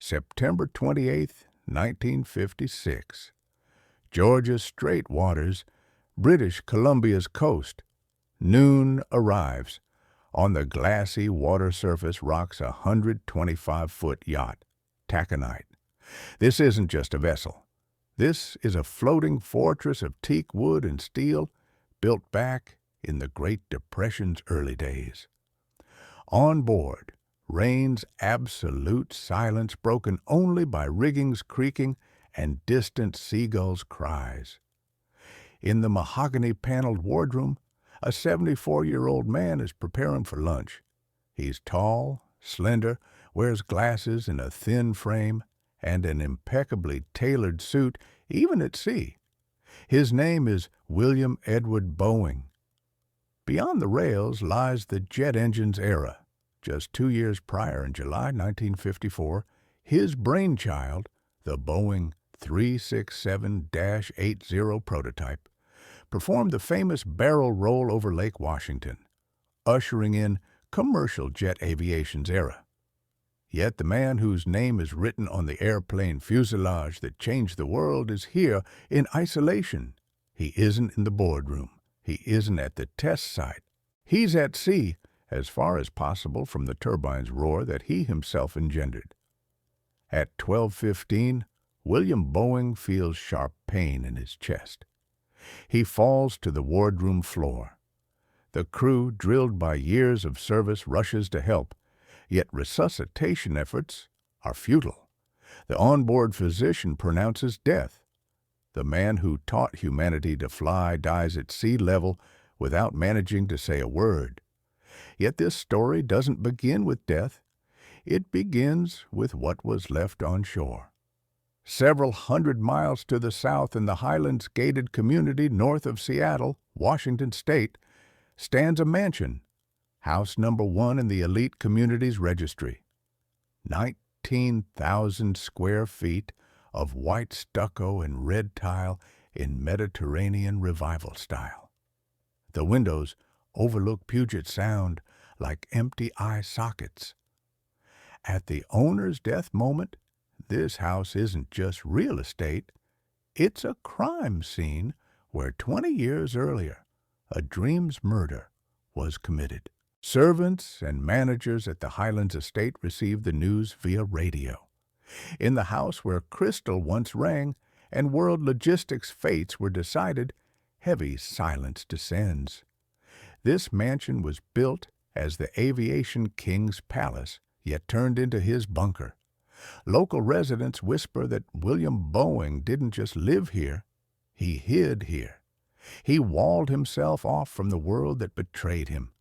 September 28th, 1956. Georgia's Strait waters, British Columbia's coast. Noon arrives. On the glassy water surface rocks a 125-foot yacht, taconite. This isn't just a vessel. This is a floating fortress of teak wood and steel built back in the Great Depression's early days. On board reigns absolute silence, broken only by rigging's creaking and distant seagulls' cries. In the mahogany-paneled wardroom, a 74-year-old man is preparing for lunch. He's tall, slender, wears glasses in a thin frame, and an impeccably tailored suit, even at sea. His name is William Edward Boeing. Beyond the rails lies the jet engine's era. Just 2 years prior, in July 1954, his brainchild, the Boeing 367-80 prototype, performed the famous barrel roll over Lake Washington, ushering in commercial jet aviation's era. Yet the man whose name is written on the airplane fuselage that changed the world is here in isolation. He isn't in the boardroom. He isn't at the test site. He's at sea, as far as possible from the turbine's roar that he himself engendered. At 12:15, William Boeing feels sharp pain in his chest. He falls to the wardroom floor. The crew, drilled by years of service, rushes to help, yet resuscitation efforts are futile. The onboard physician pronounces death. The man who taught humanity to fly dies at sea level without managing to say a word. Yet this story doesn't begin with death. It begins with what was left on shore. Several hundred miles to the south in the Highlands gated community north of Seattle, Washington State, stands a mansion, house number 1 in the elite community's registry. 19,000 square feet of white stucco and red tile in Mediterranean revival style. The windows overlook Puget Sound like empty eye sockets. At the owner's death moment, this house isn't just real estate, it's a crime scene where 20 years earlier, a dream's murder was committed. Servants and managers at the Highlands estate received the news via radio. In the house where crystal once rang and world logistics fates were decided, heavy silence descends. This mansion was built as the aviation king's palace, yet turned into his bunker. Local residents whisper that William Boeing didn't just live here, he hid here. He walled himself off from the world that betrayed him.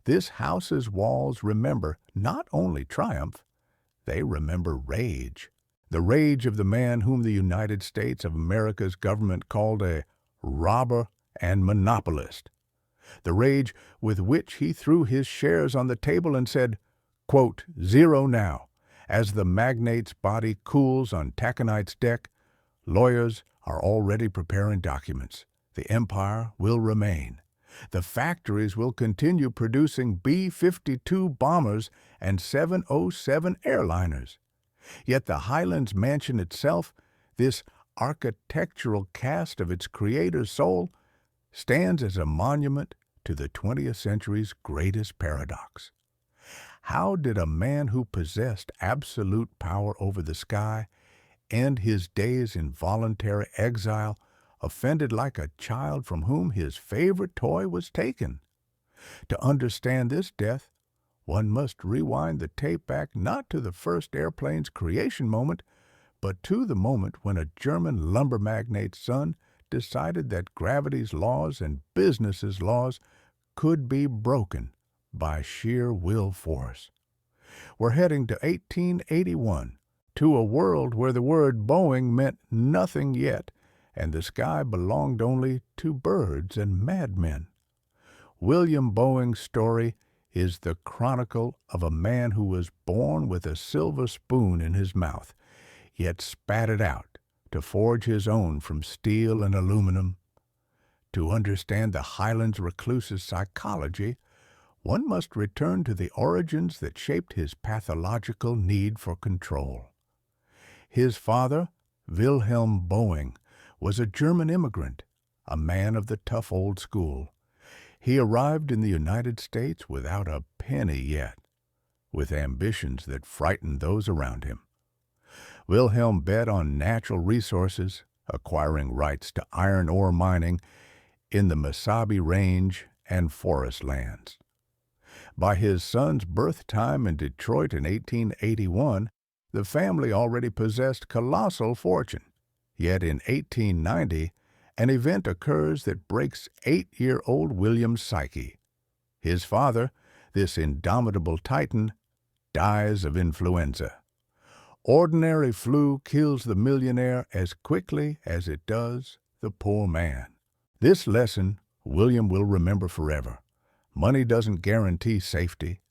This house's walls remember not only triumph, they remember rage. The rage of the man whom the United States of America's government called a robber and monopolist. The rage with which he threw his shares on the table and said, quote, "Zero now." As the magnate's body cools on taconite's deck, lawyers are already preparing documents. The empire will remain. The factories will continue producing B-52 bombers and 707 airliners. Yet the Highlands mansion itself, this architectural cast of its creator's soul, stands as a monument to the 20th century's greatest paradox. How did a man who possessed absolute power over the sky end his days in voluntary exile, offended like a child from whom his favorite toy was taken? To understand this death, one must rewind the tape back not to the first airplane's creation moment, but to the moment when a German lumber magnate's son decided that gravity's laws and business's laws could be broken by sheer will force. We're heading to 1881, to a world where the word Boeing meant nothing yet, and the sky belonged only to birds and madmen. William Boeing's story is the chronicle of a man who was born with a silver spoon in his mouth, yet spat it out to forge his own from steel and aluminum. To understand the Highlands recluse's psychology, one must return to the origins that shaped his pathological need for control. His father, Wilhelm Boeing, was a German immigrant, a man of the tough old school. He arrived in the United States without a penny yet, with ambitions that frightened those around him. Wilhelm bet on natural resources, acquiring rights to iron ore mining in the Mesabi Range and forest lands. By his son's birth time in Detroit in 1881, the family already possessed colossal fortune. Yet in 1890, an event occurs that breaks 8-year-old William's psyche. His father, this indomitable titan, dies of influenza. Ordinary flu kills the millionaire as quickly as it does the poor man. This lesson William will remember forever. Money doesn't guarantee safety.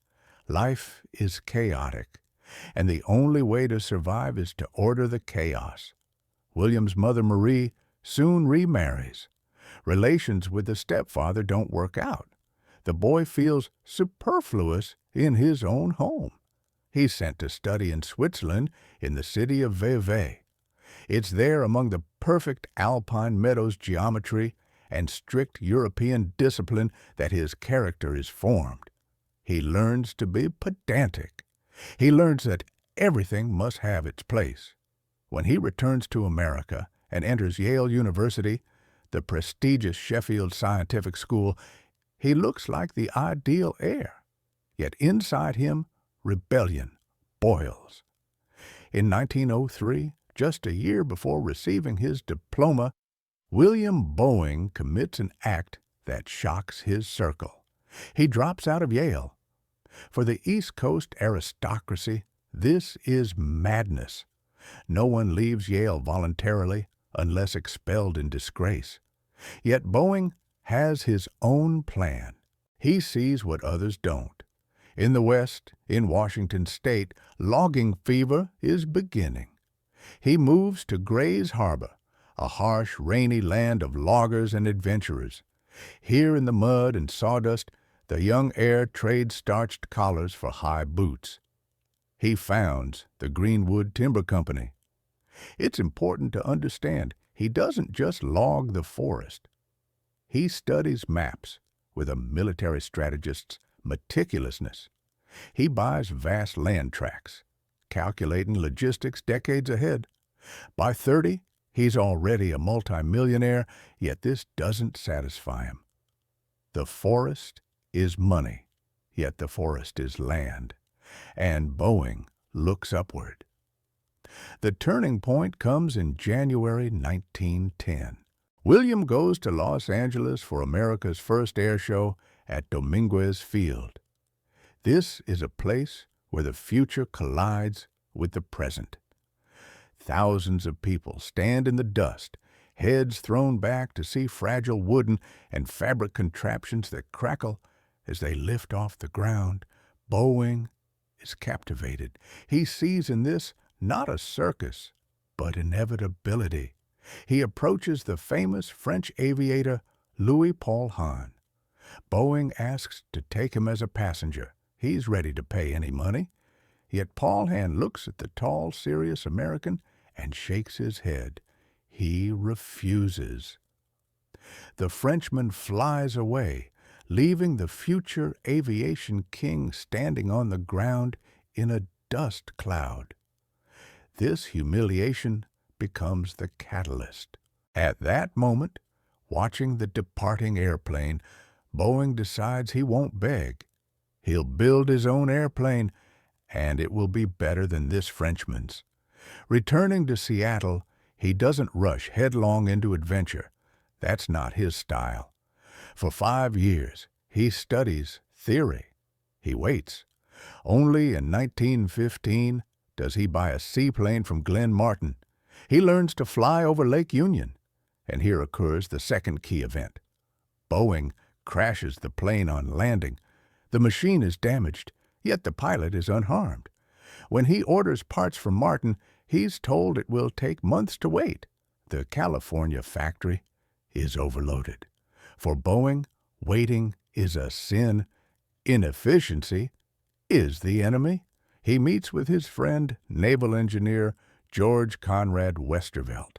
Life is chaotic, and the only way to survive is to order the chaos. William's mother, Marie, soon remarries. Relations with the stepfather don't work out. The boy feels superfluous in his own home. He's sent to study in Switzerland in the city of Vevey. It's there, among the perfect alpine meadows geometry and strict European discipline, that his character is formed. He learns to be pedantic. He learns that everything must have its place. When he returns to America and enters Yale University, the prestigious Sheffield Scientific School, he looks like the ideal heir. Yet inside him, rebellion boils. In 1903, just a year before receiving his diploma, William Boeing commits an act that shocks his circle. He drops out of Yale. For the East Coast aristocracy, this is madness. No one leaves Yale voluntarily unless expelled in disgrace. Yet Boeing has his own plan. He sees what others don't. In the West, in Washington State, logging fever is beginning. He moves to Gray's Harbor, a harsh, rainy land of loggers and adventurers. Here in the mud and sawdust, the young heir trades starched collars for high boots. He founds the Greenwood Timber Company. It's important to understand he doesn't just log the forest. He studies maps with a military strategist's meticulousness. He buys vast land tracts, calculating logistics decades ahead. By 30, he's already a multimillionaire, yet this doesn't satisfy him. The forest is money, yet the forest is land, and Boeing looks upward. The turning point comes in January 1910. William goes to Los Angeles for America's first air show at Dominguez Field. This is a place where the future collides with the present. Thousands of people stand in the dust, heads thrown back to see fragile wooden and fabric contraptions that crackle as they lift off the ground. Boeing is captivated. He sees in this not a circus, but inevitability. He approaches the famous French aviator Louis Paul Hahn. Boeing asks to take him as a passenger. He's ready to pay any money. Yet Paul Hahn looks at the tall, serious American and shakes his head. He refuses. The Frenchman flies away, leaving the future aviation king standing on the ground in a dust cloud. This humiliation becomes the catalyst. At that moment, watching the departing airplane, Boeing decides he won't beg. He'll build his own airplane, and it will be better than this Frenchman's. Returning to Seattle, he doesn't rush headlong into adventure. That's not his style. For 5 years, he studies theory. He waits. Only in 1915 does he buy a seaplane from Glenn Martin. He learns to fly over Lake Union. And here occurs the second key event. Boeing crashes the plane on landing. The machine is damaged, yet the pilot is unharmed. When he orders parts from Martin, he's told it will take months to wait. The California factory is overloaded. For Boeing, waiting is a sin. Inefficiency is the enemy. He meets with his friend, naval engineer George Conrad Westervelt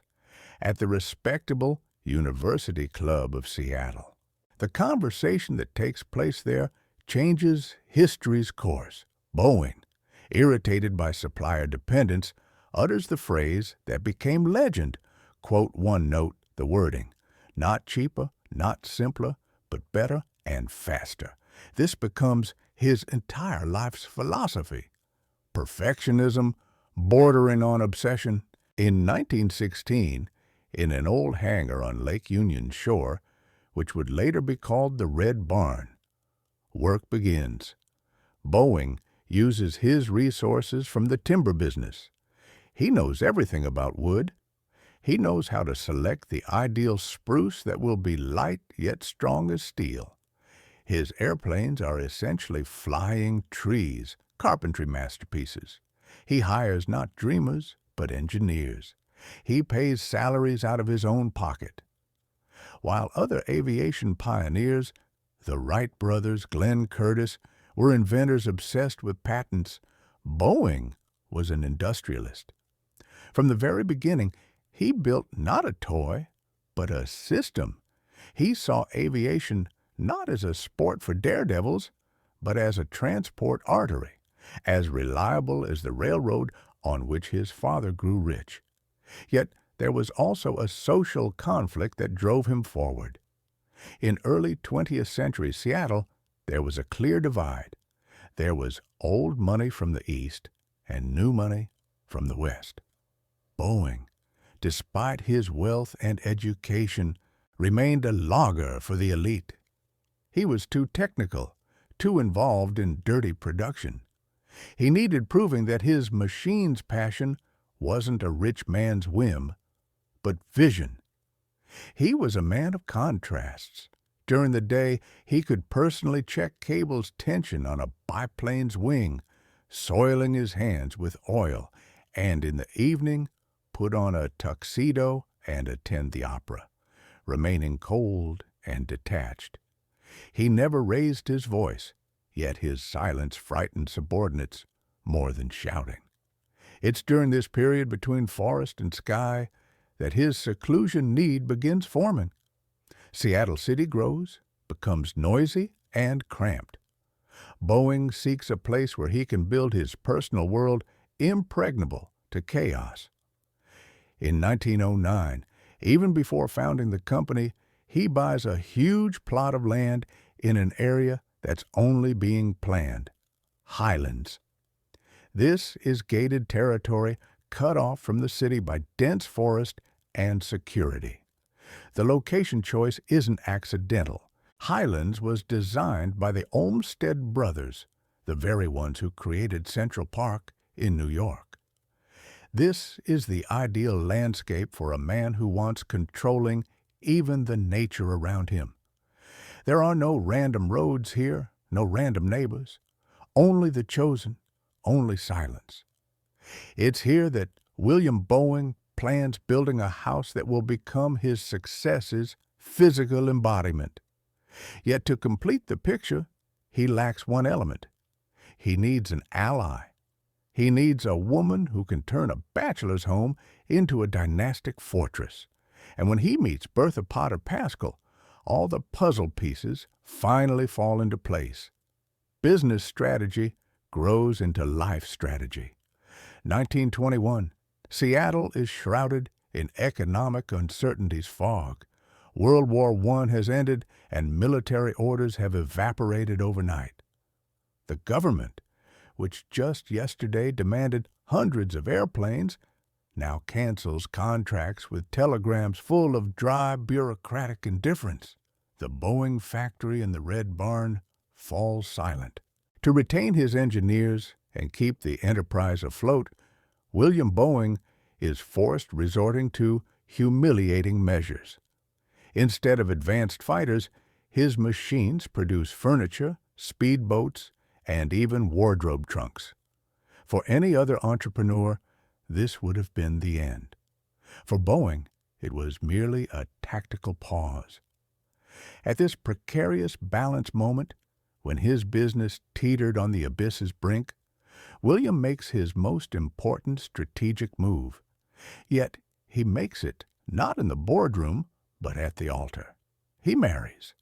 at the respectable University Club of Seattle. The conversation that takes place there changes history's course. Boeing, irritated by supplier dependence, utters the phrase that became legend. Quote one note, the wording, "Not cheaper, not simpler, but better and faster." This becomes his entire life's philosophy. Perfectionism, bordering on obsession. In 1916, in an old hangar on Lake Union's shore, which would later be called the Red Barn, work begins. Boeing uses his resources from the timber business. He knows everything about wood. He knows how to select the ideal spruce that will be light yet strong as steel. His airplanes are essentially flying trees, carpentry masterpieces. He hires not dreamers, but engineers. He pays salaries out of his own pocket. While other aviation pioneers, the Wright brothers, Glenn Curtiss, were inventors obsessed with patents, Boeing was an industrialist. From the very beginning, he built not a toy, but a system. He saw aviation not as a sport for daredevils, but as a transport artery, as reliable as the railroad on which his father grew rich. Yet there was also a social conflict that drove him forward. In early 20th century Seattle, there was a clear divide. There was old money from the East and new money from the West. Boeing, despite his wealth and education, remained a logger for the elite. He was too technical, too involved in dirty production. He needed proving that his machine's passion wasn't a rich man's whim, but vision. He was a man of contrasts. During the day, he could personally check cable's tension on a biplane's wing, soiling his hands with oil, and in the evening, put on a tuxedo and attend the opera, remaining cold and detached. He never raised his voice, yet his silence frightened subordinates more than shouting. It's during this period between forest and sky that his seclusion need begins forming. Seattle City grows, becomes noisy and cramped. Boeing seeks a place where he can build his personal world impregnable to chaos. In 1909, even before founding the company, he buys a huge plot of land in an area that's only being planned, Highlands. This is gated territory cut off from the city by dense forest and security. The location choice isn't accidental. Highlands was designed by the Olmsted brothers, the very ones who created Central Park in New York. This is the ideal landscape for a man who wants controlling even the nature around him. There are no random roads here, no random neighbors, only the chosen, only silence. It's here that William Boeing plans building a house that will become his success's physical embodiment. Yet to complete the picture, he lacks one element. He needs an ally. He needs a woman who can turn a bachelor's home into a dynastic fortress. And when he meets Bertha Potter Pascal, all the puzzle pieces finally fall into place. Business strategy grows into life strategy. 1921, Seattle is shrouded in economic uncertainty's fog. World War I has ended and military orders have evaporated overnight. The government, which just yesterday demanded hundreds of airplanes, now cancels contracts with telegrams full of dry bureaucratic indifference. The Boeing factory in the Red Barn falls silent. To retain his engineers and keep the enterprise afloat, William Boeing is forced resorting to humiliating measures. Instead of advanced fighters, his machines produce furniture, speedboats, and even wardrobe trunks. For any other entrepreneur, this would have been the end. For Boeing, it was merely a tactical pause. At this precarious balance moment, when his business teetered on the abyss's brink, William makes his most important strategic move, yet he makes it not in the boardroom, but at the altar. He marries.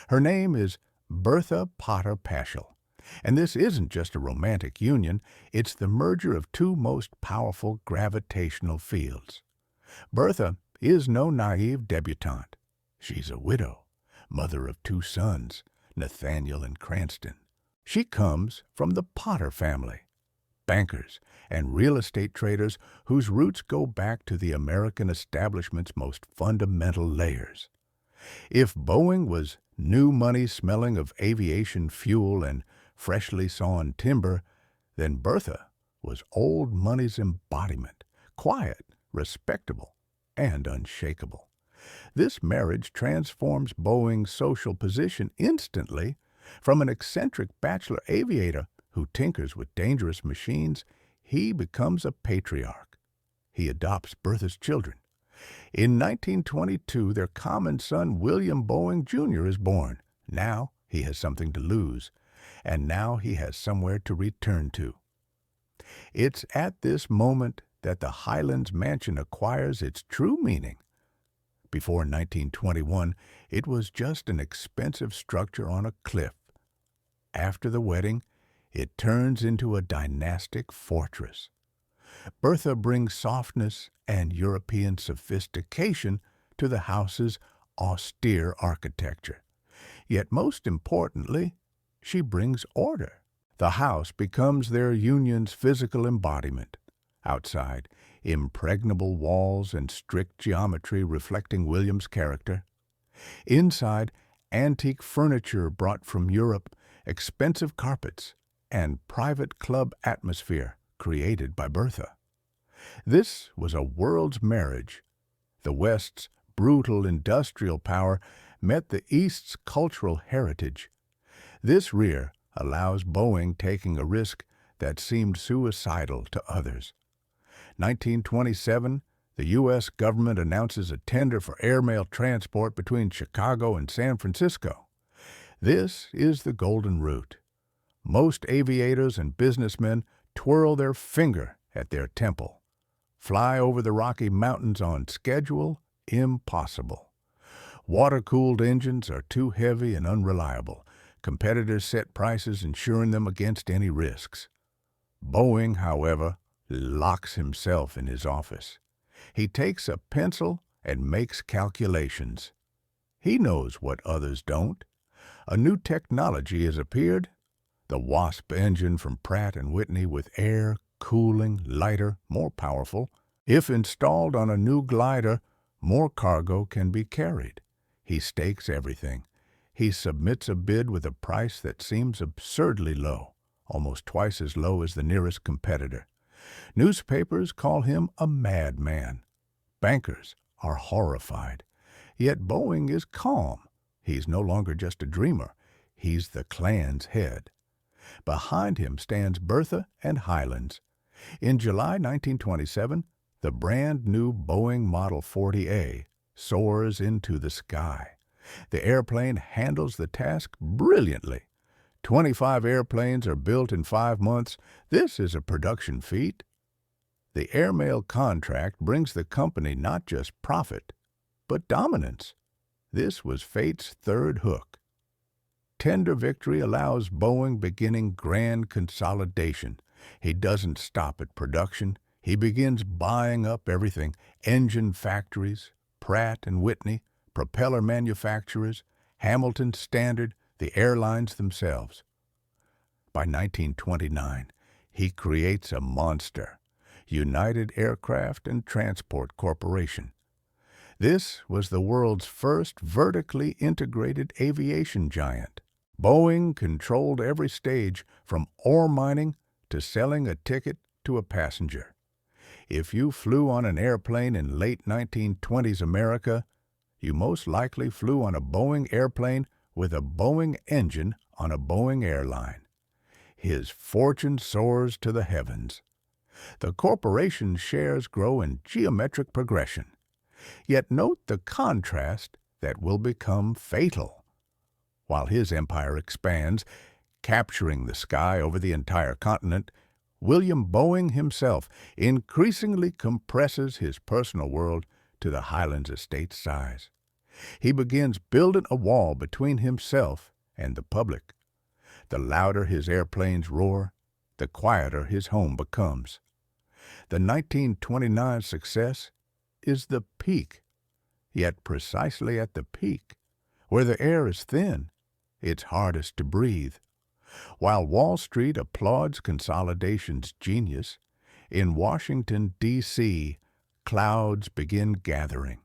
Her name is Bertha Potter Paschal, and this isn't just a romantic union, it's the merger of two most powerful gravitational fields. Bertha is no naive debutante. She's a widow, mother of two sons, Nathaniel and Cranston. She comes from the Potter family, bankers and real estate traders whose roots go back to the American establishment's most fundamental layers. If Boeing was new money smelling of aviation fuel and freshly sawn timber, then Bertha was old money's embodiment, quiet, respectable, and unshakable. This marriage transforms Boeing's social position instantly. From an eccentric bachelor aviator who tinkers with dangerous machines, he becomes a patriarch. He adopts Bertha's children. In 1922, their common son, William Boeing Jr., is born. Now he has something to lose, and now he has somewhere to return to. It's at this moment that the Highlands mansion acquires its true meaning. Before 1921, it was just an expensive structure on a cliff. After the wedding, it turns into a dynastic fortress. Bertha brings softness and European sophistication to the house's austere architecture. Yet most importantly, she brings order. The house becomes their union's physical embodiment. Outside, impregnable walls and strict geometry reflecting William's character. Inside, antique furniture brought from Europe, expensive carpets, and private club atmosphere created by Bertha. This was a world's marriage. The West's brutal industrial power met the East's cultural heritage. This rear allows Boeing taking a risk that seemed suicidal to others. 1927, the U.S. government announces a tender for airmail transport between Chicago and San Francisco. This is the golden route. Most aviators and businessmen twirl their finger at their temple. Fly over the Rocky Mountains on schedule? Impossible. Water-cooled engines are too heavy and unreliable. Competitors set prices, insuring them against any risks. Boeing, however, locks himself in his office. He takes a pencil and makes calculations. He knows what others don't. A new technology has appeared, the Wasp engine from Pratt & Whitney with air, cooling, lighter, more powerful. If installed on a new glider, more cargo can be carried. He stakes everything. He submits a bid with a price that seems absurdly low, almost twice as low as the nearest competitor. Newspapers call him a madman. Bankers are horrified. Yet Boeing is calm. He's no longer just a dreamer. He's the clan's head. Behind him stands Bertha and Highlands. In July 1927, the brand-new Boeing Model 40A soars into the sky. The airplane handles the task brilliantly. 25 airplanes are built in 5 months. This is a production feat. The airmail contract brings the company not just profit, but dominance. This was fate's third hook. Tender victory allows Boeing beginning grand consolidation. He doesn't stop at production. He begins buying up everything: engine factories, Pratt & Whitney, propeller manufacturers, Hamilton Standard, the airlines themselves. By 1929, he creates a monster, United Aircraft and Transport Corporation. This was the world's first vertically integrated aviation giant. Boeing controlled every stage, from ore mining to selling a ticket to a passenger. If you flew on an airplane in late 1920s America, you most likely flew on a Boeing airplane with a Boeing engine on a Boeing airline. His fortune soars to the heavens. The corporation's shares grow in geometric progression. Yet note the contrast that will become fatal. While his empire expands, capturing the sky over the entire continent, William Boeing himself increasingly compresses his personal world to the Highlands estate's size. He begins building a wall between himself and the public. The louder his airplanes roar, the quieter his home becomes. The 1929 success is the peak, yet precisely at the peak, where the air is thin, it's hardest to breathe. While Wall Street applauds consolidation's genius, in Washington, D.C., clouds begin gathering.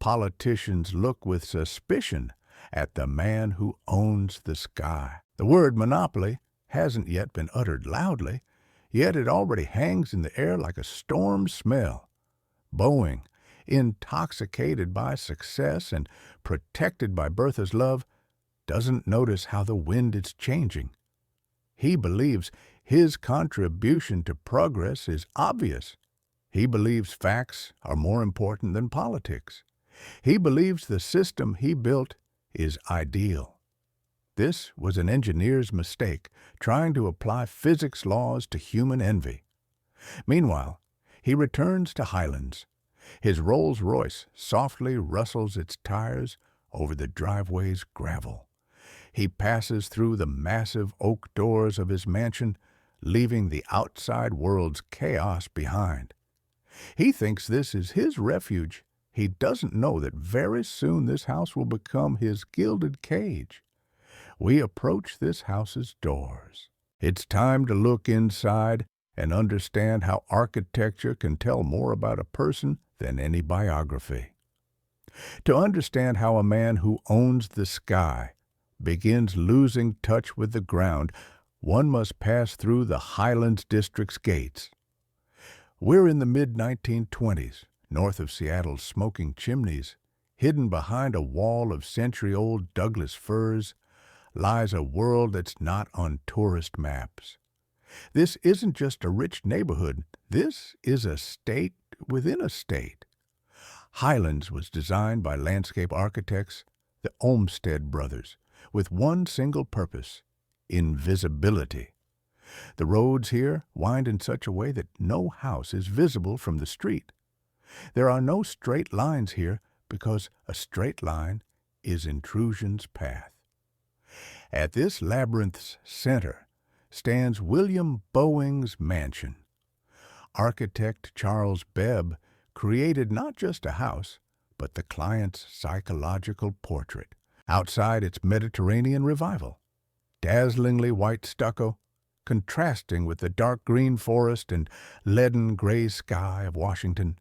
Politicians look with suspicion at the man who owns the sky. The word monopoly hasn't yet been uttered loudly, yet it already hangs in the air like a storm smell. Boeing, intoxicated by success and protected by Bertha's love, doesn't notice how the wind is changing. He believes his contribution to progress is obvious. He believes facts are more important than politics. He believes the system he built is ideal. This was an engineer's mistake, trying to apply physics laws to human envy. Meanwhile, he returns to Highlands. His Rolls-Royce softly rustles its tires over the driveway's gravel. He passes through the massive oak doors of his mansion, leaving the outside world's chaos behind. He thinks this is his refuge. He doesn't know that very soon this house will become his gilded cage. We approach this house's doors. It's time to look inside and understand how architecture can tell more about a person than any biography. To understand how a man who owns the sky begins losing touch with the ground, one must pass through the Highlands District's gates. We're in the mid-1920s, north of Seattle's smoking chimneys. Hidden behind a wall of century-old Douglas firs lies a world that's not on tourist maps. This isn't just a rich neighborhood. This is a state within a state. Highlands was designed by landscape architects, the Olmsted brothers, with one single purpose: invisibility. The roads here wind in such a way that no house is visible from the street. There are no straight lines here because a straight line is intrusion's path. At this labyrinth's center stands William Boeing's mansion. Architect Charles Bebb created not just a house, but the client's psychological portrait. Outside, it's Mediterranean revival. Dazzlingly white stucco, contrasting with the dark green forest and leaden gray sky of Washington.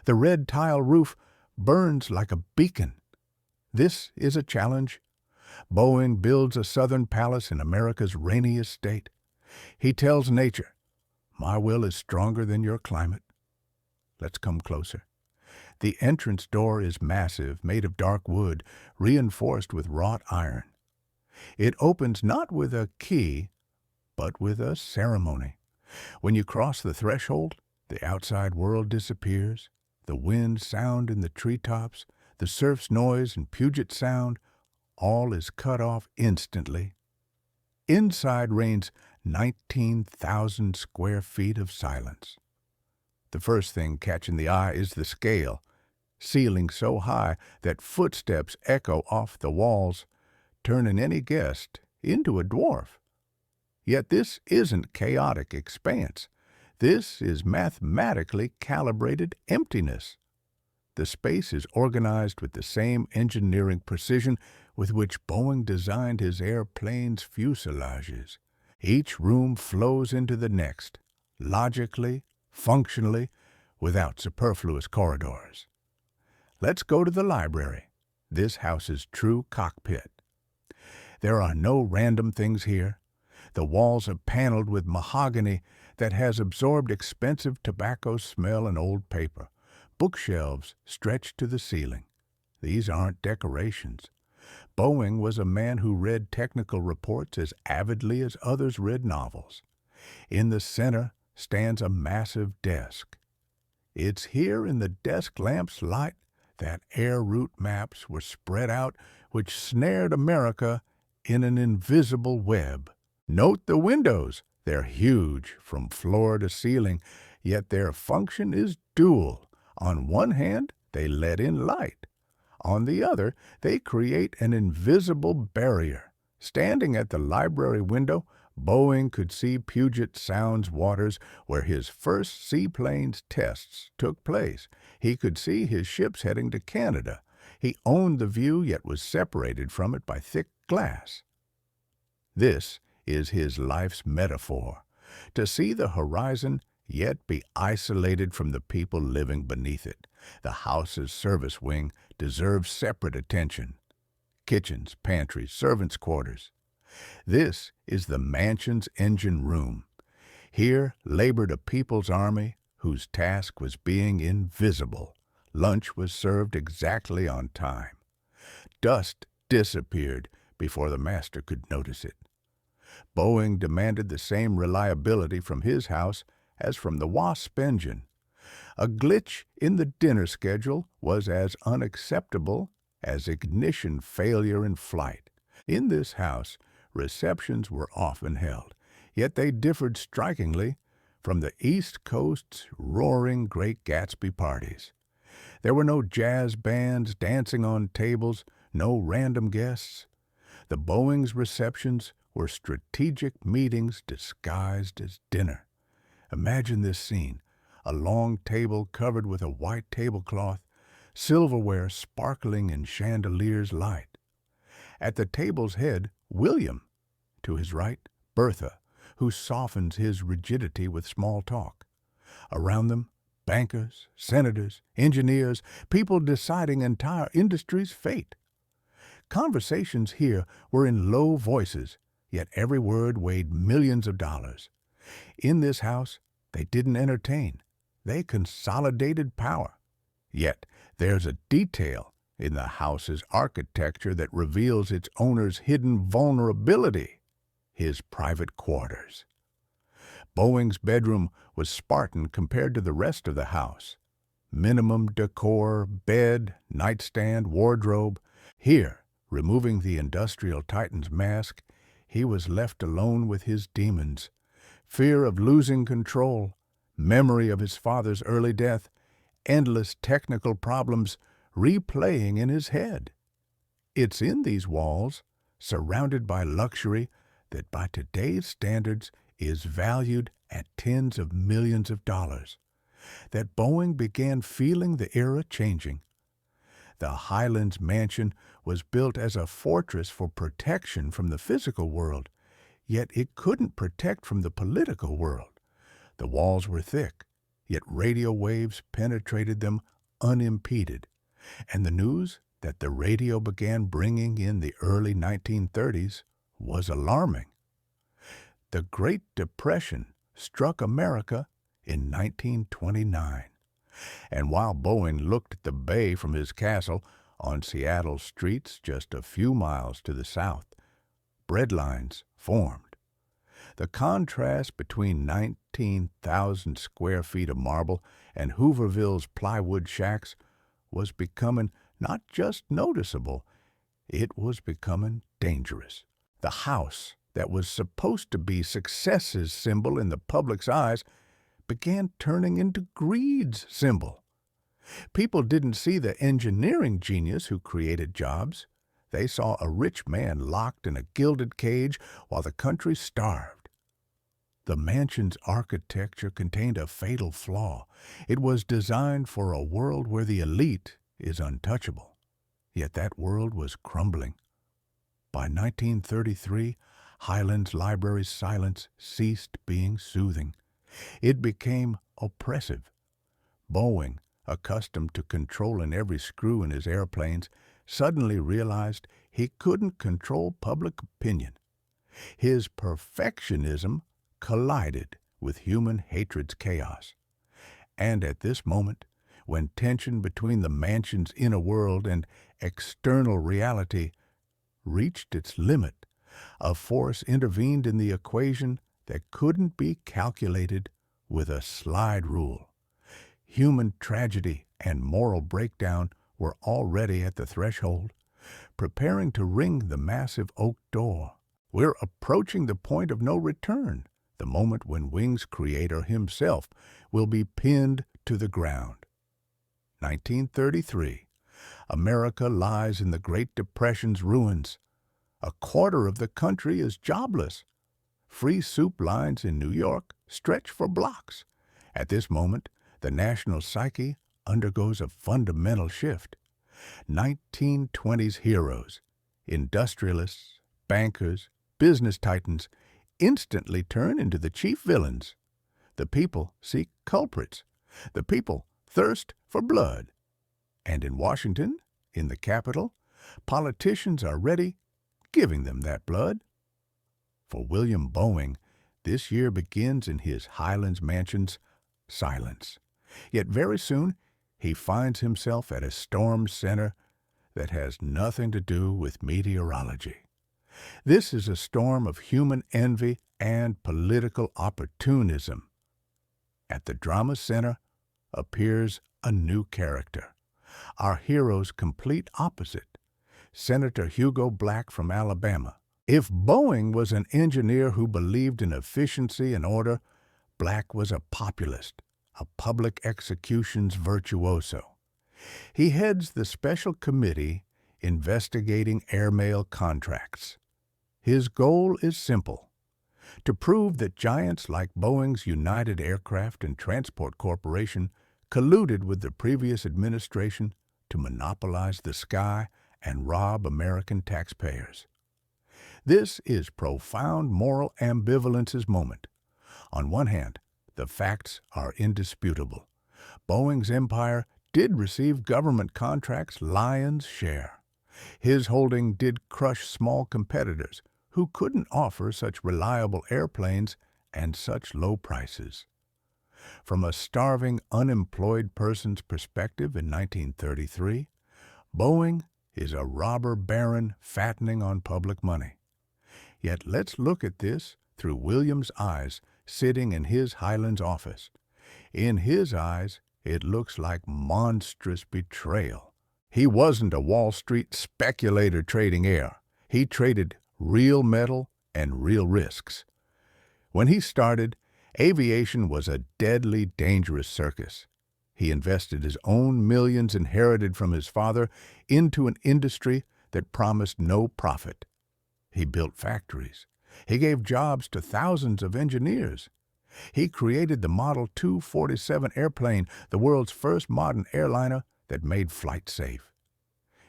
The red tile roof burns like a beacon. This is a challenge. Boeing builds a southern palace in America's rainiest state. He tells nature, "My will is stronger than your climate." Let's come closer. The entrance door is massive, made of dark wood, reinforced with wrought iron. It opens not with a key, but with a ceremony. When you cross the threshold, the outside world disappears. The wind sound in the treetops, the surf's noise and Puget Sound, all is cut off instantly. Inside reigns 19,000 square feet of silence. The first thing catching the eye is the scale, ceiling so high that footsteps echo off the walls, turning any guest into a dwarf. Yet this isn't chaotic expanse. This is mathematically calibrated emptiness. The space is organized with the same engineering precision with which Boeing designed his airplane's fuselages. Each room flows into the next, logically, functionally, without superfluous corridors. Let's go to the library, this house's true cockpit. There are no random things here. The walls are paneled with mahogany that has absorbed expensive tobacco smell and old paper. Bookshelves stretch to the ceiling. These aren't decorations. Boeing was a man who read technical reports as avidly as others read novels. In the center stands a massive desk. It's here in the desk lamp's light that air route maps were spread out, which snared America in an invisible web. Note the windows. They're huge from floor to ceiling, yet their function is dual. On one hand, they let in light. On the other, they create an invisible barrier. Standing at the library window, Boeing could see Puget Sound's waters where his first seaplane's tests took place. He could see his ships heading to Canada. He owned the view, yet was separated from it by thick glass. This is his life's metaphor: to see the horizon, yet be isolated from the people living beneath it. The house's service wing deserves separate attention. Kitchens, pantries, servants' quarters. This is the mansion's engine room. Here labored a people's army whose task was being invisible. Lunch was served exactly on time. Dust disappeared before the master could notice it. Boeing demanded the same reliability from his house as from the Wasp engine. A glitch in the dinner schedule was as unacceptable as ignition failure in flight. In this house, receptions were often held, yet they differed strikingly from the East Coast's roaring Great Gatsby parties. There were no jazz bands dancing on tables, no random guests. The Boeing's receptions were strategic meetings disguised as dinner. Imagine this scene: a long table covered with a white tablecloth, silverware sparkling in chandelier's light. At the table's head, William. To his right, Bertha, who softens his rigidity with small talk. Around them, bankers, senators, engineers, people deciding entire industry's fate. Conversations here were in low voices, yet every word weighed millions of dollars. In this house, they didn't entertain. They consolidated power. Yet there's a detail in the house's architecture that reveals its owner's hidden vulnerability: his private quarters. Boeing's bedroom was Spartan compared to the rest of the house. Minimum decor, bed, nightstand, wardrobe. Here, removing the industrial titan's mask, he was left alone with his demons: fear of losing control, memory of his father's early death, endless technical problems replaying in his head. It's in these walls, surrounded by luxury that by today's standards is valued at tens of millions of dollars, that Boeing began feeling the era changing. The Highlands mansion was built as a fortress for protection from the physical world, yet it couldn't protect from the political world. The walls were thick, yet radio waves penetrated them unimpeded, and the news that the radio began bringing in the early 1930s was alarming. The Great Depression struck America in 1929, and while Boeing looked at the bay from his castle on Seattle's streets just a few miles to the south, breadlines formed. The contrast between 19,000 square feet of marble and Hooverville's plywood shacks was becoming not just noticeable, it was becoming dangerous. The house that was supposed to be success's symbol in the public's eyes began turning into greed's symbol. People didn't see the engineering genius who created jobs. They saw a rich man locked in a gilded cage while the country starved. The mansion's architecture contained a fatal flaw. It was designed for a world where the elite is untouchable. Yet that world was crumbling. By 1933, Highlands Library's silence ceased being soothing. It became oppressive. Boeing, accustomed to controlling every screw in his airplanes, suddenly realized he couldn't control public opinion. His perfectionism collided with human hatred's chaos. And at this moment, when tension between the mansion's inner world and external reality reached its limit, a force intervened in the equation that couldn't be calculated with a slide rule. Human tragedy and moral breakdown were already at the threshold, preparing to ring the massive oak door. We're approaching the point of no return, the moment when Wings creator himself will be pinned to the ground. 1933. America lies in the Great Depression's ruins. A quarter of the country is jobless. Free soup lines in New York stretch for blocks. At this moment, the national psyche undergoes a fundamental shift. 1920s heroes, industrialists, bankers, business titans instantly turn into the chief villains. The people seek culprits. The people thirst for blood. And in Washington, in the Capitol, politicians are ready, giving them that blood. For William Boeing, this year begins in his Highlands mansion's silence. Yet very soon, he finds himself at a storm center that has nothing to do with meteorology. This is a storm of human envy and political opportunism. At the drama center appears a new character, our hero's complete opposite, Senator Hugo Black from Alabama. If Boeing was an engineer who believed in efficiency and order, Black was a populist, a public executions virtuoso. He heads the special committee investigating airmail contracts. His goal is simple: to prove that giants like Boeing's United Aircraft and Transport Corporation colluded with the previous administration to monopolize the sky and rob American taxpayers. This is profound moral ambivalence's moment. On one hand, the facts are indisputable. Boeing's empire did receive government contracts lion's share. His holding did crush small competitors who couldn't offer such reliable airplanes and such low prices. From a starving, unemployed person's perspective in 1933, Boeing is a robber baron fattening on public money. Yet let's look at this through William's eyes, sitting in his Highlands office. In his eyes, it looks like monstrous betrayal. He wasn't a Wall Street speculator trading air. He traded real metal and real risks. When he started, aviation was a deadly dangerous circus. He invested his own millions inherited from his father into an industry that promised no profit. He built factories. He gave jobs to thousands of engineers. He created the Model 247 airplane, the world's first modern airliner that made flight safe.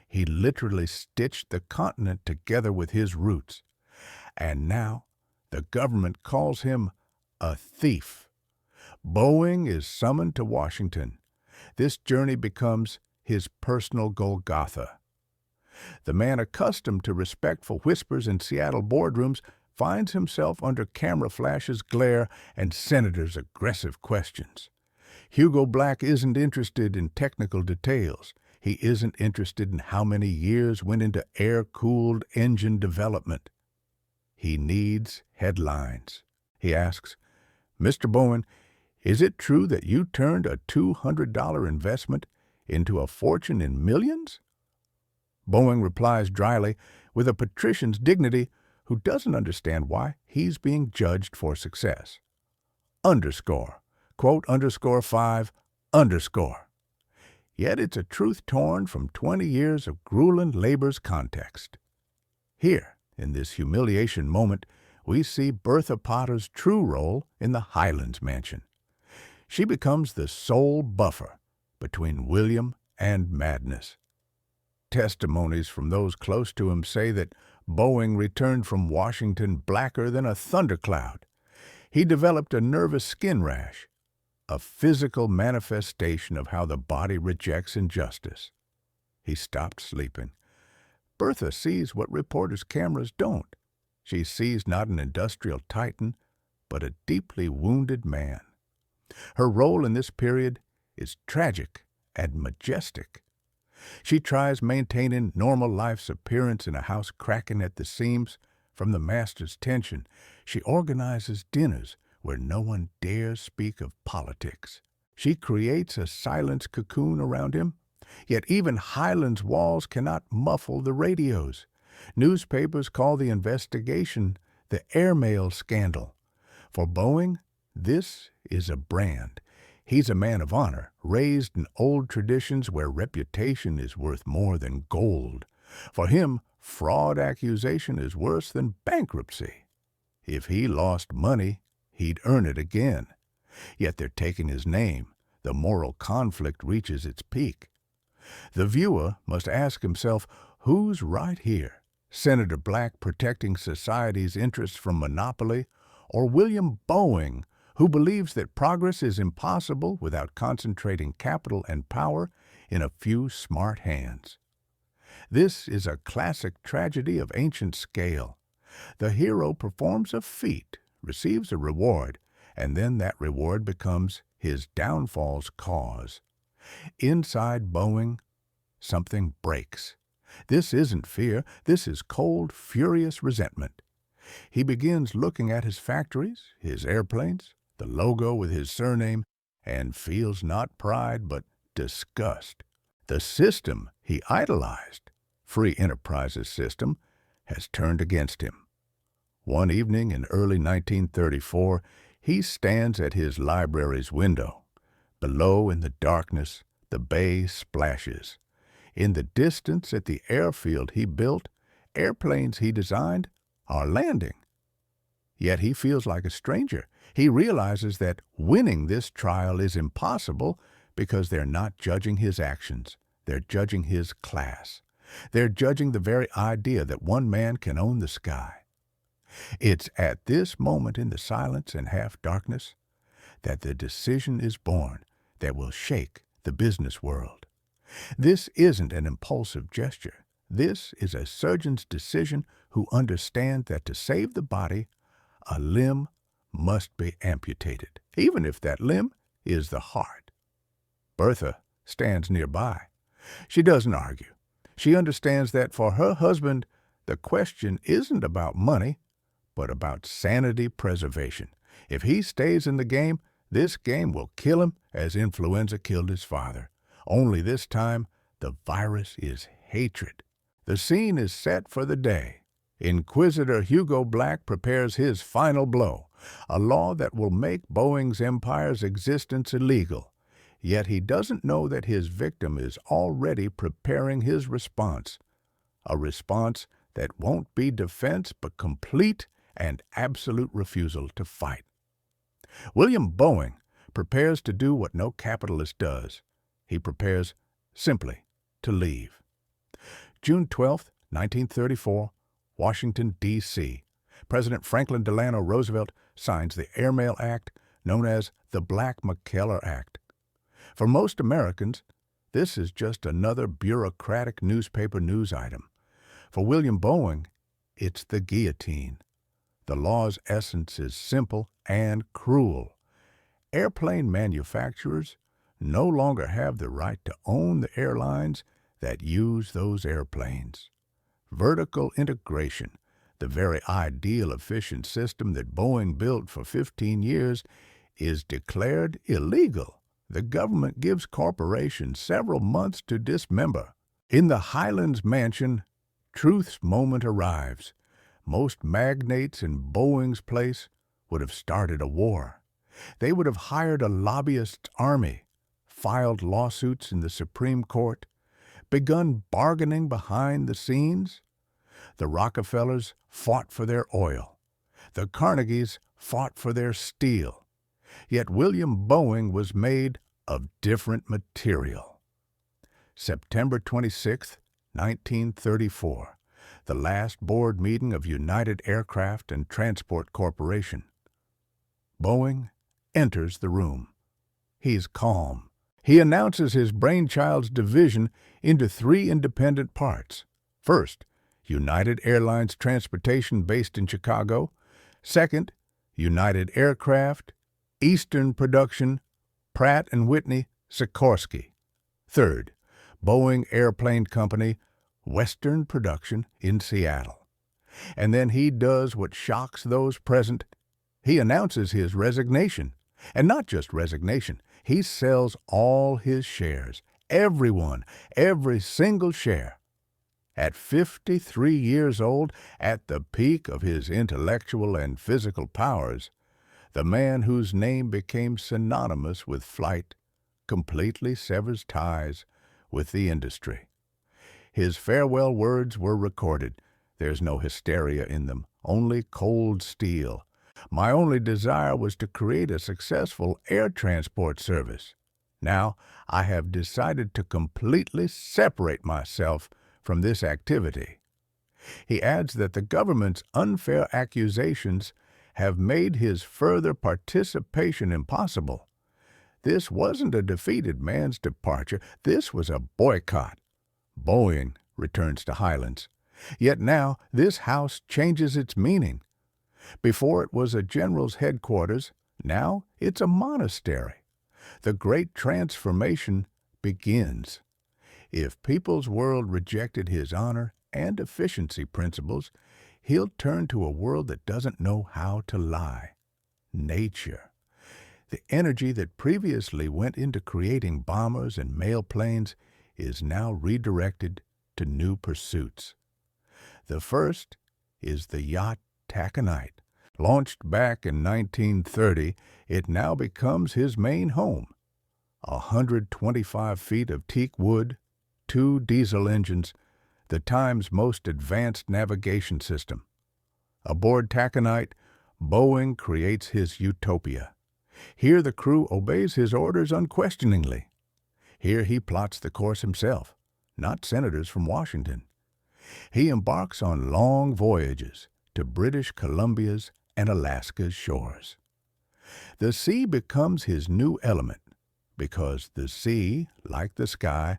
He literally stitched the continent together with his roots. And now the government calls him a thief. Boeing is summoned to Washington. This journey becomes his personal Golgotha. The man accustomed to respectful whispers in Seattle boardrooms finds himself under camera flashes' glare and senators' aggressive questions. Hugo Black isn't interested in technical details. He isn't interested in how many years went into air-cooled engine development. He needs headlines. He asks, "Mr. Boeing, is it true that you turned a $200 investment into a fortune in millions?" Boeing replies dryly, with a patrician's dignity, who doesn't understand why he's being judged for success. Underscore, quote underscore 5, underscore. Yet it's a truth torn from 20 years of grueling labor's context. Here, in this humiliation moment, we see Bertha Potter's true role in the Highlands mansion. She becomes the sole buffer between William and madness. Testimonies from those close to him say that Boeing returned from Washington blacker than a thundercloud. He developed a nervous skin rash, a physical manifestation of how the body rejects injustice. He stopped sleeping. Bertha sees what reporters' cameras don't. She sees not an industrial titan, but a deeply wounded man. Her role in this period is tragic and majestic. She tries maintaining normal life's appearance in a house cracking at the seams from the master's tension. She organizes dinners where no one dares speak of politics. She creates a silence cocoon around him, yet even Highlands walls cannot muffle the radios. Newspapers call the investigation the airmail scandal. For Boeing, this is a brand. He's a man of honor, raised in old traditions where reputation is worth more than gold. For him, fraud accusation is worse than bankruptcy. If he lost money, he'd earn it again. Yet they're taking his name. The moral conflict reaches its peak. The viewer must ask himself, who's right here? Senator Black protecting society's interests from monopoly, or William Boeing, who believes that progress is impossible without concentrating capital and power in a few smart hands? This is a classic tragedy of ancient scale. The hero performs a feat, receives a reward, and then that reward becomes his downfall's cause. Inside Boeing, something breaks. This isn't fear, this is cold, furious resentment. He begins looking at his factories, his airplanes, the logo with his surname, and feels not pride but disgust. The system he idolized, Free Enterprise's system, has turned against him. One evening in early 1934, he stands at his library's window. Below in the darkness, the bay splashes. In the distance at the airfield he built, airplanes he designed are landing. Yet he feels like a stranger. He realizes that winning this trial is impossible because they're not judging his actions. They're judging his class. They're judging the very idea that one man can own the sky. It's at this moment in the silence and half-darkness that the decision is born that will shake the business world. This isn't an impulsive gesture. This is a surgeon's decision who understands that to save the body, a limb must be amputated, even if that limb is the heart. Bertha stands nearby. She doesn't argue. She understands that for her husband, the question isn't about money, but about sanity preservation. If he stays in the game, this game will kill him as influenza killed his father. Only this time, the virus is hatred. The scene is set for the day. Inquisitor Hugo Black prepares his final blow, a law that will make Boeing's empire's existence illegal. Yet he doesn't know that his victim is already preparing his response, a response that won't be defense but complete and absolute refusal to fight. William Boeing prepares to do what no capitalist does. He prepares simply to leave. June 12, 1934, Washington, D.C. President Franklin Delano Roosevelt signs the Airmail Act, known as the Black-McKellar Act. For most Americans, this is just another bureaucratic newspaper news item. For William Boeing, it's the guillotine. The law's essence is simple and cruel. Airplane manufacturers no longer have the right to own the airlines that use those airplanes. Vertical integration, the very ideal efficient system that Boeing built for 15 years, is declared illegal. The government gives corporations several months to dismember. In the Highlands mansion, truth's moment arrives. Most magnates in Boeing's place would have started a war. They would have hired a lobbyist army, filed lawsuits in the Supreme Court, begun bargaining behind the scenes. The Rockefellers fought for their oil. The Carnegies fought for their steel. Yet William Boeing was made of different material. September 26, 1934, the last board meeting of United Aircraft and Transport Corporation. Boeing enters the room. He's calm. He announces his brainchild's division into 3 independent parts. First, United Airlines Transportation based in Chicago. Second, United Aircraft, Eastern Production, Pratt & Whitney, Sikorsky. Third, Boeing Airplane Company, Western Production in Seattle. And then he does what shocks those present. He announces his resignation. And not just resignation, he sells all his shares, everyone, every single share. At 53 years old, at the peak of his intellectual and physical powers, The man whose name became synonymous with flight completely severs ties with the industry. His farewell words were recorded. There's no hysteria in them, only cold steel. My only desire was to create a successful air transport service. Now, I have decided to completely separate myself from this activity. He adds that the government's unfair accusations have made his further participation impossible. This wasn't a defeated man's departure. This was a boycott. Boeing returns to Highlands. Yet now this house changes its meaning. Before it was a general's headquarters, now it's a monastery. The great transformation begins. If People's World rejected his honor and efficiency principles, he'll turn to a world that doesn't know how to lie. Nature. The energy that previously went into creating bombers and mail planes is now redirected to new pursuits. The first is the yacht Taconite. Launched back in 1930, it now becomes his main home. 125 feet of teak wood, 2 diesel engines, the time's most advanced navigation system. Aboard Taconite, Boeing creates his utopia. Here the crew obeys his orders unquestioningly. Here he plots the course himself, not senators from Washington. He embarks on long voyages to British Columbia's and Alaska's shores. The sea becomes his new element because the sea, like the sky,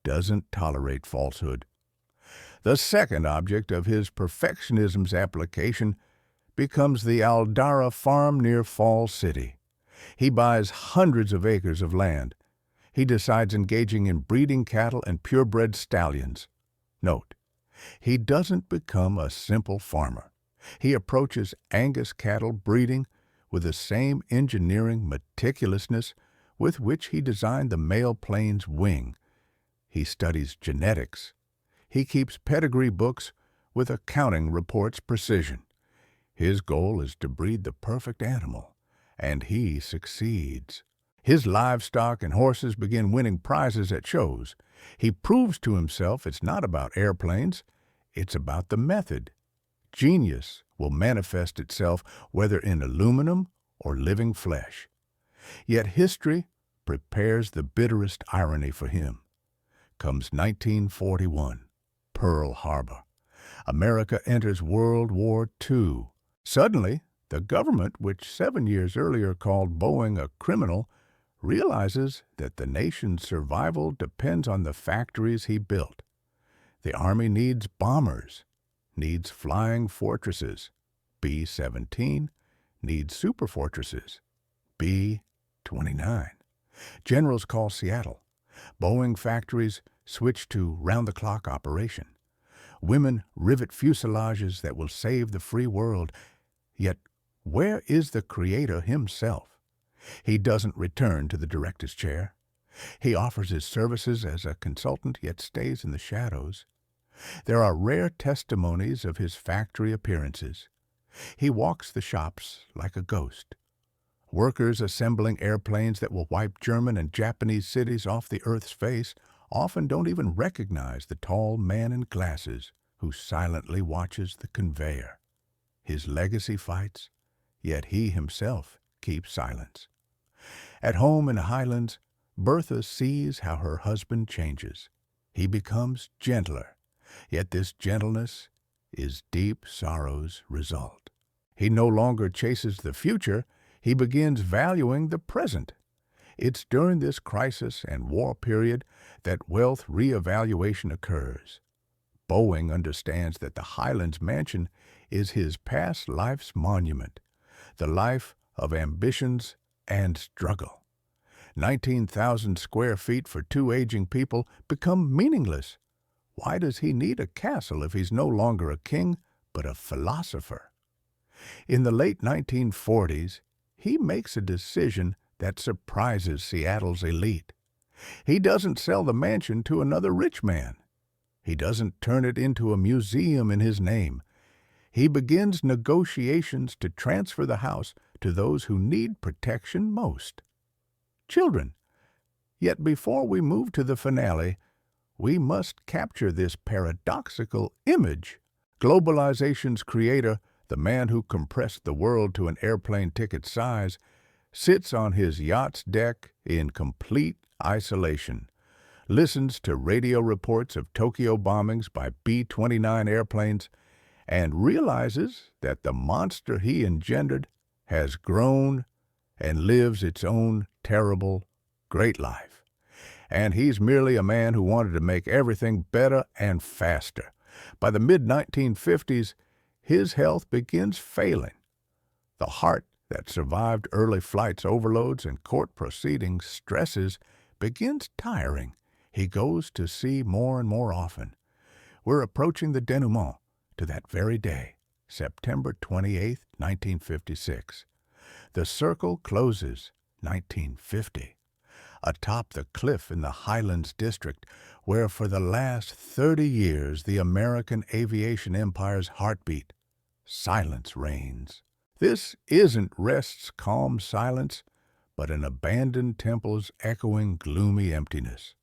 doesn't tolerate falsehood. The second object of his perfectionism's application becomes the Aldara farm near Falls City. He buys hundreds of acres of land. He decides engaging in breeding cattle and purebred stallions. Note, he doesn't become a simple farmer. He approaches Angus cattle breeding with the same engineering meticulousness with which he designed the mail plane's wing. He studies genetics. He keeps pedigree books with accounting reports precision. His goal is to breed the perfect animal, and he succeeds. His livestock and horses begin winning prizes at shows. He proves to himself it's not about airplanes, it's about the method. Genius will manifest itself whether in aluminum or living flesh. Yet history prepares the bitterest irony for him. Comes 1941, Pearl Harbor. America enters World War II. Suddenly, the government, which 7 years earlier called Boeing a criminal, realizes that the nation's survival depends on the factories he built. The Army needs bombers, needs flying fortresses, B-17, needs superfortresses, B-29. Generals call Seattle. Boeing factories switch to round-the-clock operation. Women rivet fuselages that will save the free world. Yet, where is the Creator himself? He doesn't return to the director's chair. He offers his services as a consultant, yet stays in the shadows. There are rare testimonies of his factory appearances. He walks the shops like a ghost. Workers assembling airplanes that will wipe German and Japanese cities off the Earth's face often don't even recognize the tall man in glasses who silently watches the conveyor. His legacy fights, yet he himself keeps silence. At home in the Highlands, Bertha sees how her husband changes. He becomes gentler, yet this gentleness is deep sorrow's result. He no longer chases the future, he begins valuing the present. It's during this crisis and war period that wealth reevaluation occurs. Boeing understands that the Highlands mansion is his past life's monument, the life of ambitions and struggle. 19,000 square feet for 2 aging people become meaningless. Why does he need a castle if he's no longer a king, but a philosopher? In the late 1940s, he makes a decision that surprises Seattle's elite. He doesn't sell the mansion to another rich man. He doesn't turn it into a museum in his name. He begins negotiations to transfer the house to those who need protection most. Children. Yet before we move to the finale, we must capture this paradoxical image. Globalization's creator, the man who compressed the world to an airplane ticket size, sits on his yacht's deck in complete isolation, listens to radio reports of Tokyo bombings by B-29 airplanes, and realizes that the monster he engendered has grown and lives its own terrible, great life. And he's merely a man who wanted to make everything better and faster. By the mid-1950s, his health begins failing. The heart that survived early flight's overloads and court proceedings stresses begins tiring. He goes to sea more and more often. We're approaching the denouement to that very day, September 28, 1956. The circle closes, 1950. Atop the cliff in the Highlands district, where for the last 30 years the American aviation empire's heartbeat, silence reigns. This isn't rest's calm silence, but an abandoned temple's echoing gloomy emptiness.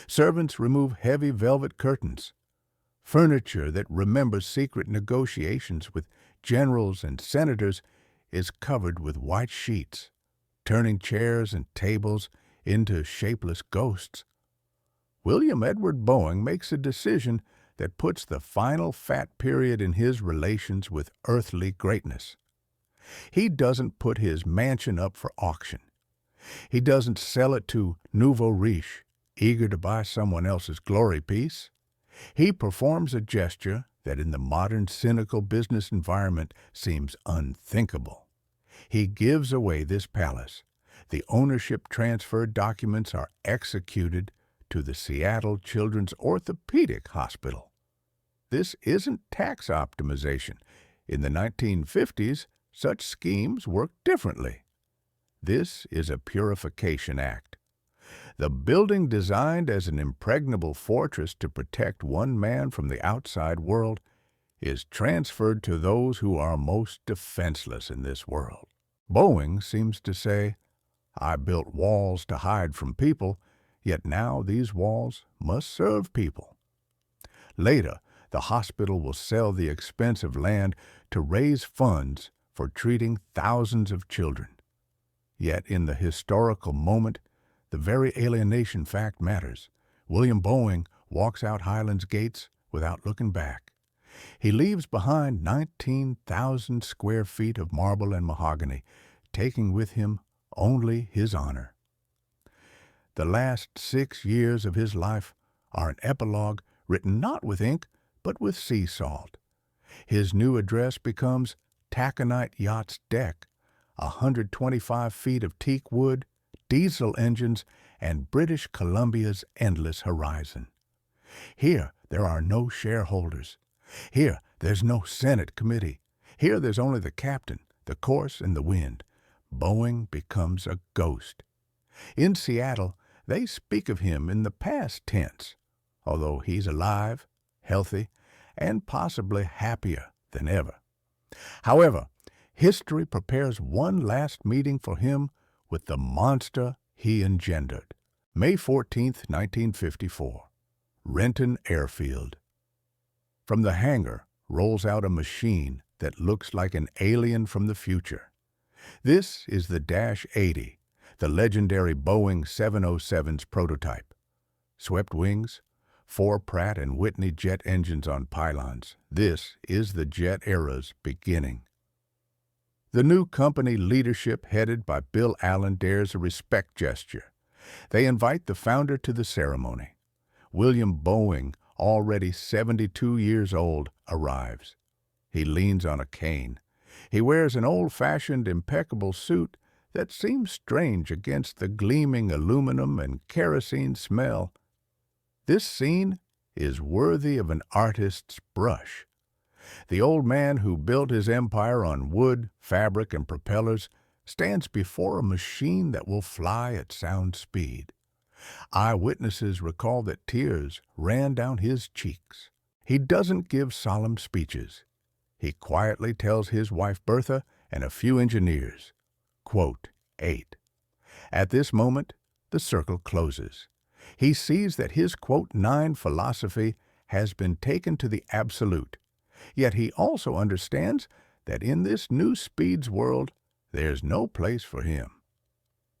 Servants remove heavy velvet curtains. Furniture that remembers secret negotiations with generals and senators is covered with white sheets, turning chairs and tables into shapeless ghosts. William Edward Boeing makes a decision that puts the final fat period in his relations with earthly greatness. He doesn't put his mansion up for auction. He doesn't sell it to nouveau riche, eager to buy someone else's glory piece. He performs a gesture that in the modern cynical business environment seems unthinkable. He gives away this palace. The ownership transfer documents are executed to the Seattle Children's Orthopedic Hospital. This isn't tax optimization. In the 1950s, such schemes worked differently. This is a purification act. The building designed as an impregnable fortress to protect one man from the outside world is transferred to those who are most defenseless in this world. Boeing seems to say, I built walls to hide from people, yet now these walls must serve people. Later, the hospital will sell the expensive land to raise funds for treating thousands of children. Yet in the historical moment, the very alienation fact matters. William Boeing walks out Highlands gates without looking back. He leaves behind 19,000 square feet of marble and mahogany, taking with him only his honor. The last 6 years of his life are an epilogue written not with ink, but with sea salt. His new address becomes Taconite Yacht's Deck, 125 feet of teak wood, diesel engines, and British Columbia's endless horizon. Here there are no shareholders. Here there's no Senate committee. Here there's only the captain, the course, and the wind. Boeing becomes a ghost. In Seattle, they speak of him in the past tense, although he's alive, healthy, and possibly happier than ever. However, history prepares one last meeting for him with the monster he engendered. May 14, 1954, Renton Airfield. From the hangar rolls out a machine that looks like an alien from the future. This is the Dash 80, the legendary Boeing 707's prototype. Swept wings, 4 Pratt & Whitney jet engines on pylons. This is the jet era's beginning. The new company leadership, headed by Bill Allen, dares a respect gesture. They invite the founder to the ceremony. William Boeing, already 72 years old, arrives. He leans on a cane. He wears an old-fashioned, impeccable suit that seems strange against the gleaming aluminum and kerosene smell. This scene is worthy of an artist's brush. The old man who built his empire on wood, fabric, and propellers stands before a machine that will fly at sound speed. Eyewitnesses recall that tears ran down his cheeks. He doesn't give solemn speeches. He quietly tells his wife Bertha and a few engineers. Quote, 8. At this moment, the circle closes. He sees that his, quote, 9 philosophy has been taken to the absolute. Yet he also understands that in this new speeds world, there's no place for him.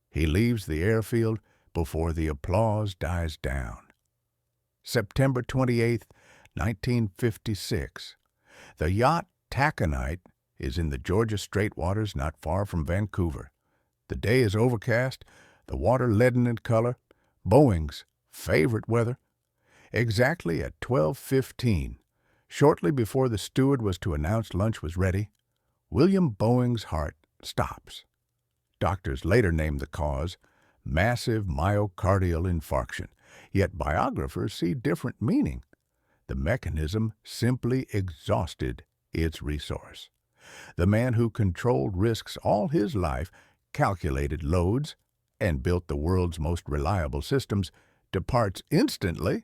He leaves the airfield before the applause dies down. September 28, 1956. The yacht Taconite is in the Georgia Strait waters not far from Vancouver. The day is overcast, the water leaden in color, Boeing's favorite weather. Exactly at 12:15, shortly before the steward was to announce lunch was ready, William Boeing's heart stops. Doctors later named the cause massive myocardial infarction, yet biographers see different meaning. The mechanism simply exhausted its resource. The man who controlled risks all his life, calculated loads, and built the world's most reliable systems, departs instantly,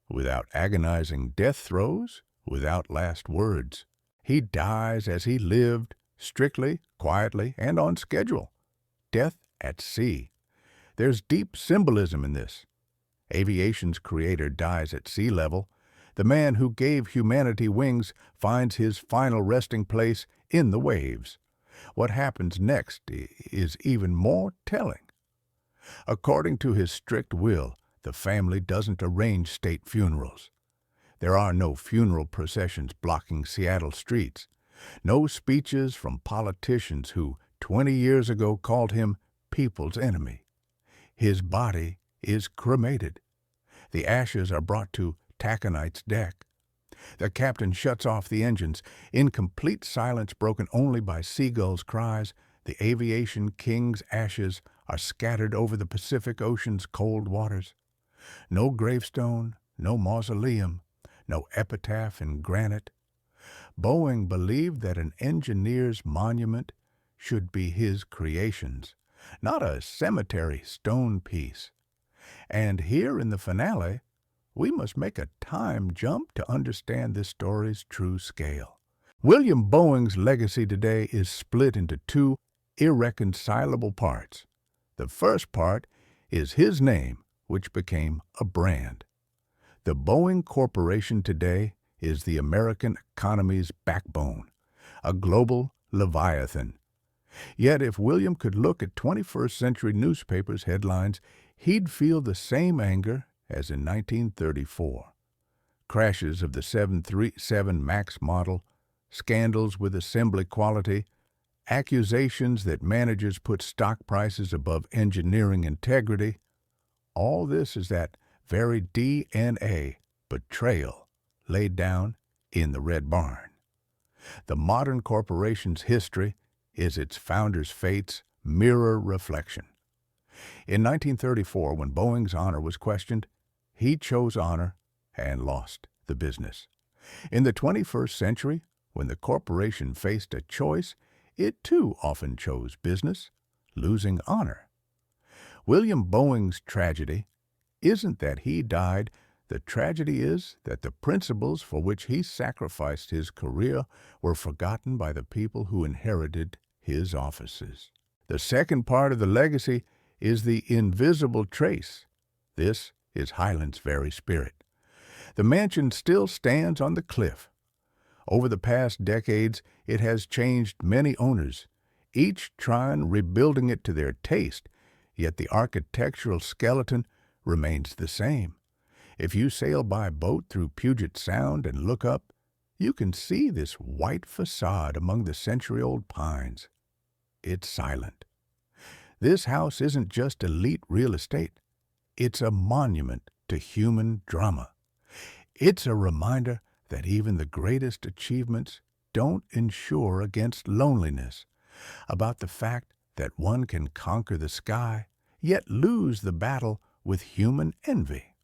without agonizing death throes, without last words. He dies as he lived, strictly, quietly, and on schedule. Death at sea. There's deep symbolism in this. Aviation's creator dies at sea level. The man who gave humanity wings finds his final resting place in the waves. What happens next is even more telling. According to his strict will, the family doesn't arrange state funerals. There are no funeral processions blocking Seattle streets, no speeches from politicians who 20 years ago called him people's enemy. His body is cremated. The ashes are brought to Taconite's deck. The captain shuts off the engines. In complete silence broken only by seagulls' cries, the aviation king's ashes are scattered over the Pacific Ocean's cold waters. No gravestone, no mausoleum, no epitaph in granite. Boeing believed that an engineer's monument should be his creations, not a cemetery stone piece. And here in the finale, we must make a time jump to understand this story's true scale. William Boeing's legacy today is split into two irreconcilable parts. The first part is his name, which became a brand. The Boeing Corporation today is the American economy's backbone, a global leviathan. Yet if William could look at 21st century newspapers' headlines, he'd feel the same anger as in 1934. Crashes of the 737 MAX model, scandals with assembly quality, accusations that managers put stock prices above engineering integrity. All this is that very DNA betrayal laid down in the Red Barn. The modern corporation's history is its founder's fate's mirror reflection. In 1934, when Boeing's honor was questioned, he chose honor and lost the business. In the 21st century, when the corporation faced a choice, it too often chose business, losing honor. William Boeing's tragedy isn't that he died. The tragedy is that the principles for which he sacrificed his career were forgotten by the people who inherited his offices. The second part of the legacy is the invisible trace. This is Highlands' very spirit. The mansion still stands on the cliff. Over the past decades, it has changed many owners, each trying rebuilding it to their taste, yet the architectural skeleton remains the same. If you sail by boat through Puget Sound and look up, you can see this white facade among the century-old pines. It's silent. This house isn't just elite real estate. It's a monument to human drama. It's a reminder that even the greatest achievements don't insure against loneliness, about the fact that one can conquer the sky, yet lose the battle with human envy.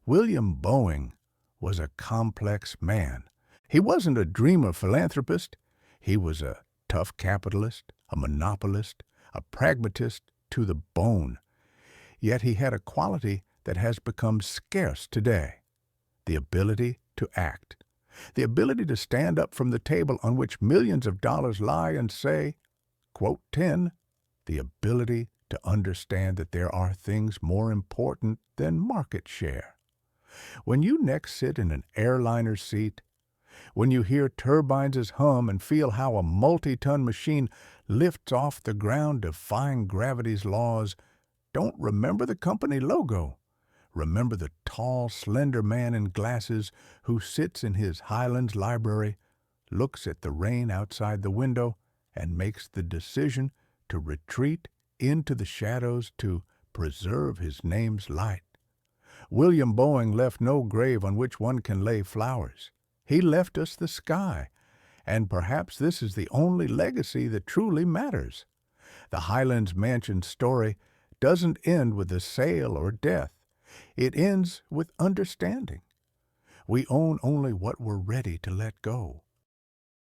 William Boeing was a complex man. He wasn't a dreamer philanthropist. He was a tough capitalist, a monopolist, a pragmatist to the bone. Yet he had a quality that has become scarce today, the ability to act. The ability to stand up from the table on which millions of dollars lie and say, quote 10, the ability to understand that there are things more important than market share. When you next sit in an airliner seat, when you hear turbines hum and feel how a multi-ton machine lifts off the ground defying gravity's laws, don't remember the company logo. Remember the tall, slender man in glasses who sits in his Highlands library, looks at the rain outside the window, and makes the decision to retreat into the shadows to preserve his name's light. William Boeing left no grave on which one can lay flowers. He left us the sky, and perhaps this is the only legacy that truly matters. The Highlands Mansion story doesn't end with a sale or death. It ends with understanding. We own only what we're ready to let go.